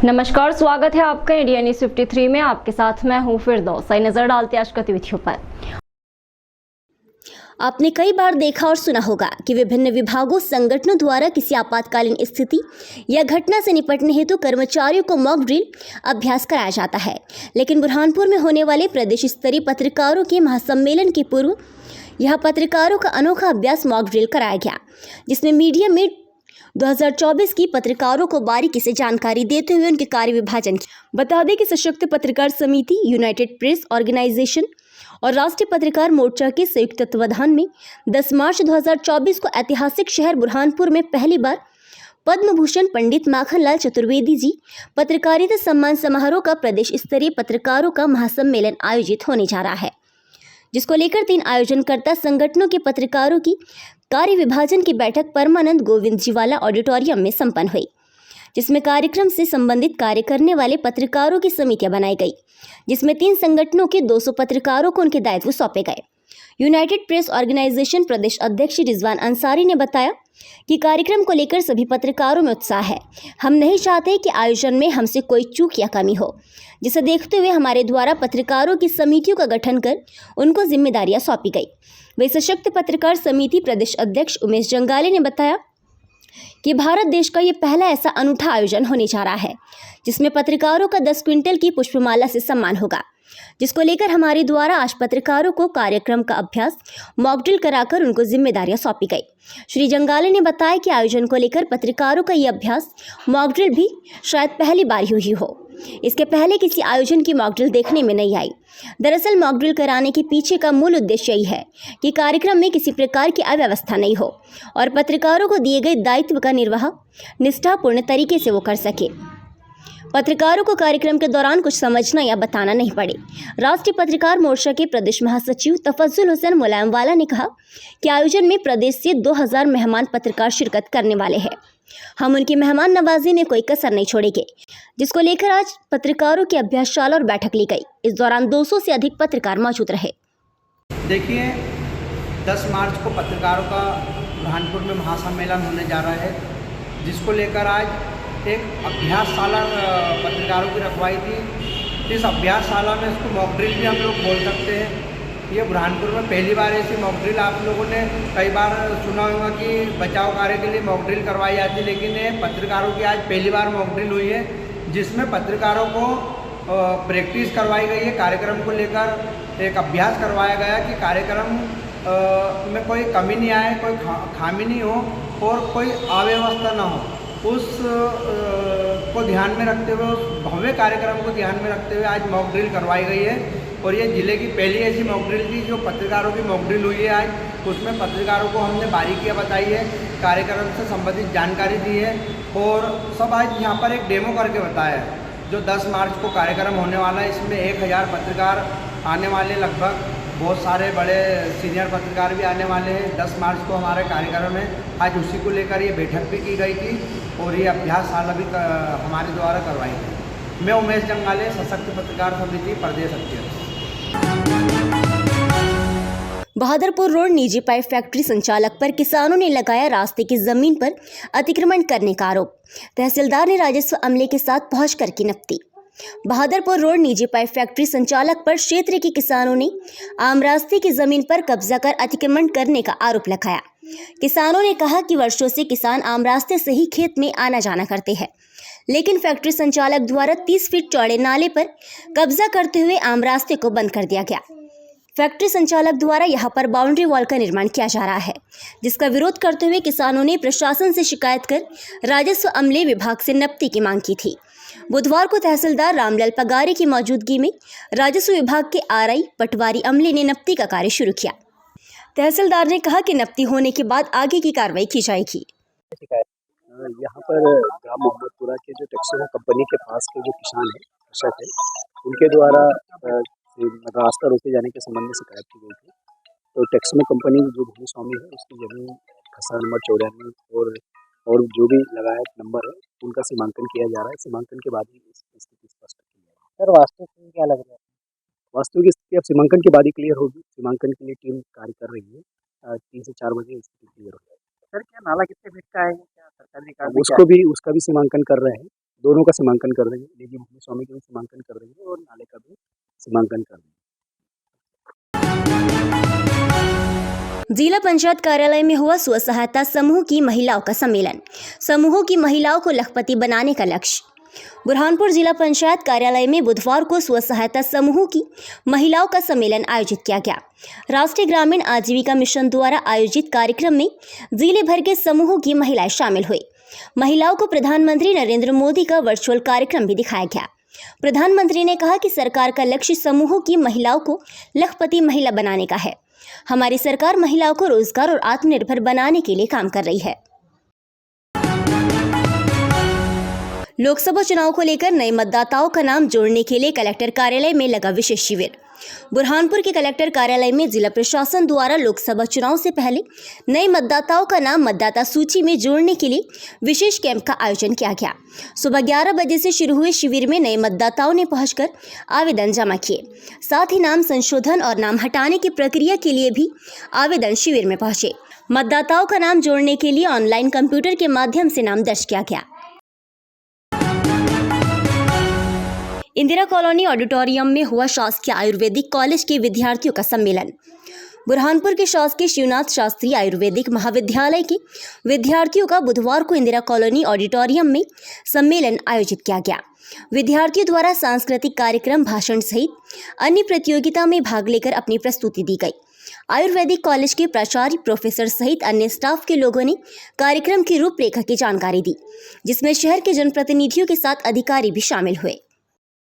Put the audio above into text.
नमस्कार, स्वागत है आपका इंडिया न्यूज 53 में। आपके साथ मैं हूं फिरदौस। नजर डालते आज गतिविधियों पर। आपने कई बार देखा और सुना होगा कि विभिन्न विभागों संगठनों द्वारा किसी आपातकालीन स्थिति या घटना से निपटने हेतु कर्मचारियों को मॉक ड्रिल अभ्यास कराया जाता है। लेकिन बुरहानपुर में होने वाले प्रदेश स्तरीय पत्रकारों के महासम्मेलन के पूर्व यह पत्रकारों का अनोखा अभ्यास मॉक ड्रिल कराया गया, जिसमें मीडिया में 2024 की पत्रकारों को बारीकी से जानकारी देते हुए उनके कार्य विभाजन की। बता दें कि सशक्त पत्रकार समिति, यूनाइटेड प्रेस ऑर्गेनाइजेशन और राष्ट्रीय पत्रकार मोर्चा के संयुक्त तत्वाधान में 10 मार्च 2024 को ऐतिहासिक शहर बुरहानपुर में पहली बार पद्म भूषण पंडित माखनलाल चतुर्वेदी जी पत्रकारिता सम्मान समारोह का प्रदेश स्तरीय पत्रकारों का महासम्मेलन आयोजित होने जा रहा है, जिसको लेकर 3 आयोजनकर्ता संगठनों के पत्रकारों की कार्य विभाजन की बैठक परमानंद गोविंद जीवाला ऑडिटोरियम में संपन्न हुई, जिसमें कार्यक्रम से संबंधित कार्य करने वाले पत्रकारों की समितियां बनाई गई, जिसमें 3 संगठनों के 200 पत्रकारों को उनके दायित्व सौंपे गए। यूनाइटेड प्रेस ऑर्गेनाइजेशन प्रदेश अध्यक्ष रिजवान अंसारी ने बताया कि कार्यक्रम को लेकर सभी पत्रकारों में उत्साह है। हम नहीं चाहते कि आयोजन में हमसे कोई चूक या कमी हो, जिसे देखते हुए हमारे द्वारा पत्रकारों की समितियों का गठन कर उनको जिम्मेदारियां सौंपी गई। वही सशक्त पत्रकार समिति प्रदेश अध्यक्ष उमेश जंगाले ने बताया कि भारत देश का ये पहला ऐसा अनूठा आयोजन होने जा रहा है, जिसमें पत्रकारों का 10 क्विंटल की पुष्पमाला से सम्मान होगा, जिसको लेकर हमारे द्वारा आज पत्रकारों को कार्यक्रम का अभ्यास मॉक ड्रिल कराकर उनको जिम्मेदारियां सौंपी गई। श्री जंगाले ने बताया कि आयोजन को लेकर पत्रकारों का ये अभ्यास मॉक ड्रिल भी शायद पहली बार हुई हो। इसके पहले किसी आयोजन की मॉक ड्रिल देखने में नहीं आई। दरअसल मॉक ड्रिल कराने के पीछे का मूल उद्देश्य यही है कि कार्यक्रम में किसी प्रकार की अव्यवस्था नहीं हो और पत्रकारों को दिए गए दायित्व का निर्वाह निष्ठापूर्ण तरीके से वो कर सके। पत्रकारों को कार्यक्रम के दौरान कुछ समझना या बताना नहीं पड़े। राष्ट्रीय पत्रकार मोर्चा के प्रदेश महासचिव तफज्जुल हुसैन मुलायमवाला ने कहा कि आयोजन में प्रदेश से 2000 मेहमान पत्रकार शिरकत करने वाले हैं। हम उनकी मेहमान नवाजी में कोई कसर नहीं छोड़ेंगे, जिसको लेकर आज पत्रकारों की अभ्यासशाला और बैठक ली गई। इस दौरान 200 से अधिक पत्रकार मौजूद रहे। देखिए, 10 मार्च को पत्रकारों का बुरहानपुर में महासम्मेलन होने जा रहा है, जिसको लेकर आज एक अभ्यासशाला पत्रकारों की रखवाई थी। इस अभ्यासशाला में इसको मॉक ड्रिल भी हम लोग बोल सकते हैं। ये बुरहानपुर में पहली बार ऐसी मॉक ड्रिल, आप लोगों ने कई बार सुना होगा कि बचाव कार्य के लिए मॉक ड्रिल करवाई जाती है, लेकिन ये पत्रकारों की आज पहली बार मॉक ड्रिल हुई है, जिसमें पत्रकारों को प्रैक्टिस करवाई गई है। कार्यक्रम को लेकर एक अभ्यास करवाया गया कि कार्यक्रम में कोई कमी नहीं आए, कोई खामी नहीं हो और कोई अव्यवस्था ना हो। उस को ध्यान में रखते हुए, उस भव्य कार्यक्रम को ध्यान में रखते हुए आज मॉक ड्रिल करवाई गई है। और ये ज़िले की पहली ऐसी मॉक ड्रिल थी जो पत्रकारों की मॉक ड्रिल हुई है आज। उसमें पत्रकारों को हमने बारीकियाँ बताई है, कार्यक्रम से संबंधित जानकारी दी है और सब आज यहाँ पर एक डेमो करके बताया है। जो 10 मार्च को कार्यक्रम होने वाला है, इसमें 1000 पत्रकार आने वाले, लगभग बहुत सारे बड़े सीनियर पत्रकार भी आने वाले हैं। 10 मार्च को हमारे कार्यक्रम है, आज उसी को लेकर ये बैठक भी की गई थी और ये अभ्यासशाला भी हमारे द्वारा करवाई गई। मैं उमेश जंगाले, सशक्त पत्रकार समिति प्रदेश अध्यक्ष। बहादुरपुर रोड निजी पाइप फैक्ट्री संचालक पर किसानों ने लगाया रास्ते की जमीन पर अतिक्रमण करने का आरोप। तहसीलदार ने राजस्व अमले के साथ पहुंचकर की नफ्ती। बहादुरपुर रोड निजी पाइप फैक्ट्री संचालक पर क्षेत्र के किसानों ने आम रास्ते की जमीन पर कब्जा कर अतिक्रमण करने का आरोप लगाया। किसानों ने कहा कि वर्षों से किसान आम रास्ते से ही खेत में आना जाना करते हैं, लेकिन फैक्ट्री संचालक द्वारा 30 फीट चौड़े नाले पर कब्जा करते हुए आम रास्ते को बंद कर दिया गया। फैक्ट्री संचालक द्वारा यहां पर बाउंड्री वॉल का निर्माण किया जा रहा है, जिसका विरोध करते हुए किसानों ने प्रशासन से शिकायत कर राजस्व अमले विभाग से नफ्ती की मांग की थी। बुधवार को तहसीलदार रामलाल पगारे की मौजूदगी में राजस्व विभाग के आरआई पटवारी अमले ने नफ्ती का कार्य शुरू किया। तहसीलदार ने कहा कि नफ्ती होने के बाद आगे की कार्रवाई की जाएगी। यहाँ पर ग्राम मोहम्मदपुरा के जो टेक्सटाइल कंपनी के पास के जो किसान है, कृषक है, उनके द्वारा रास्ता रोके जाने के संबंध में शिकायत की गई थी। तो टेक्सटाइल कंपनी जो भूमि स्वामी है, उसकी जमीन खसरा नंबर 94 और जो भी लगाया नंबर है, उनका सीमांकन किया जा रहा है। सीमांकन के बाद ही स्थिति स्पष्ट की जाएगी। सर, वास्तविक क्या लग रहा है? वास्तविक स्थिति अब सीमांकन के बाद ही क्लियर होगी। सीमांकन के लिए टीम कार्य कर रही है। 3 से 4 बजे स्थिति क्लियर हो जाएगी। सर, क्या नाला कितने फीट का है? क्या सरकार ने उसका भी सीमांकन कर रहे हैं। दोनों का सीमांकन कर देंगे, निजी भूमि स्वामी का भी सीमांकन कर देंगे और नाले का भी सीमांकन कर देंगे। जिला पंचायत कार्यालय में हुआ स्व सहायता समूह की महिलाओं का सम्मेलन। समूहों की महिलाओं को लखपति बनाने का लक्ष्य। बुरहानपुर जिला पंचायत कार्यालय में बुधवार को स्व सहायता समूहों की महिलाओं का सम्मेलन आयोजित किया गया। राष्ट्रीय ग्रामीण आजीविका मिशन द्वारा आयोजित कार्यक्रम में जिले भर के समूहों की महिलाएं शामिल हुई। महिलाओं को प्रधानमंत्री नरेंद्र मोदी का वर्चुअल कार्यक्रम भी दिखाया गया। प्रधानमंत्री ने कहा कि सरकार का लक्ष्य समूहों की महिलाओं को लखपति महिला बनाने का है। हमारी सरकार महिलाओं को रोजगार और आत्मनिर्भर बनाने के लिए काम कर रही है। लोकसभा चुनाव को लेकर नए मतदाताओं का नाम जोड़ने के लिए कलेक्टर कार्यालय में लगा विशेष शिविर। बुरहानपुर के कलेक्टर कार्यालय में जिला प्रशासन द्वारा लोकसभा चुनाव से पहले नए मतदाताओं का नाम मतदाता सूची में जोड़ने के लिए विशेष कैंप का आयोजन किया गया। सुबह 11 बजे से शुरू हुए शिविर में नए मतदाताओं ने पहुंचकर आवेदन जमा किए। साथ ही नाम संशोधन और नाम हटाने की प्रक्रिया के लिए भी आवेदन शिविर में पहुंचे। मतदाताओं का नाम जोड़ने के लिए ऑनलाइन कंप्यूटर के माध्यम से नाम दर्ज किया गया। इंदिरा कॉलोनी ऑडिटोरियम में हुआ शासकीय आयुर्वेदिक कॉलेज के विद्यार्थियों का सम्मेलन। बुरहानपुर के शासकीय शिवनाथ शास्त्री आयुर्वेदिक महाविद्यालय के विद्यार्थियों का बुधवार को इंदिरा कॉलोनी ऑडिटोरियम में सम्मेलन आयोजित किया गया। विद्यार्थियों द्वारा सांस्कृतिक कार्यक्रम, भाषण सहित अन्य प्रतियोगिता में भाग लेकर अपनी प्रस्तुति दी गई। आयुर्वेदिक कॉलेज के प्राचार्य, प्रोफेसर सहित अन्य स्टाफ के लोगों ने कार्यक्रम की रूपरेखा की जानकारी दी, जिसमें शहर के जनप्रतिनिधियों के साथ अधिकारी भी शामिल हुए।